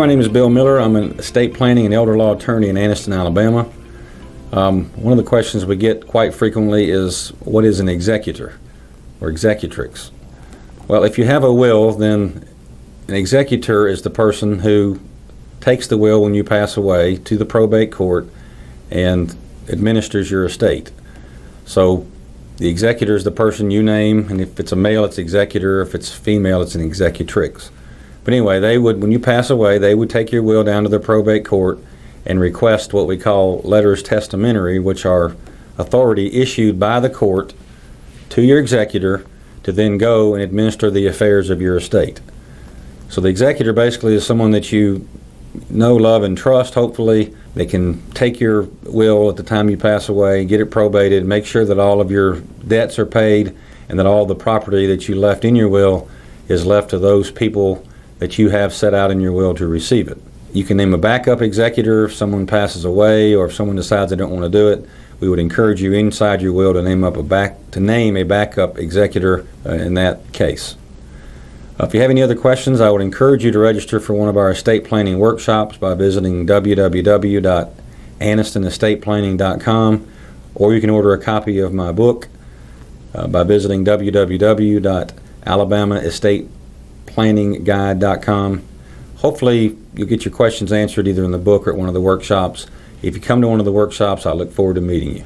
my name is Bill Miller. I'm an estate planning and elder law attorney in Anniston, Alabama. One of the questions we get quite frequently is, what is an executor or executrix? Well, if you have a will, then an executor is the person who takes the will when you pass away to the probate court and administers your estate. So the executor is the person you name, and if it's a male, it's executor. If it's female, it's an executrix. But anyway, they would, when you pass away, they would take your will down to the probate court and request what we call letters testamentary, which are authority issued by the court to your executor to then go and administer the affairs of your estate. So the executor basically is someone that you know, love, and trust, hopefully. They can take your will at the time you pass away, get it probated, make sure that all of your debts are paid, and that all the property that you left in your will is left to those people that you have set out in your will to receive it. You can name a backup executor if someone passes away or if someone decides they don't want to do it. We would encourage you inside your will to name a backup executor in that case. If you have any other questions, I would encourage you to register for one of our estate planning workshops by visiting www.annistonestateplanning.com, or you can order a copy of my book by visiting www.alabamaestateplanningguide.com. Hopefully you'll get your questions answered either in the book or at one of the workshops. If you come to one of the workshops, I look forward to meeting you.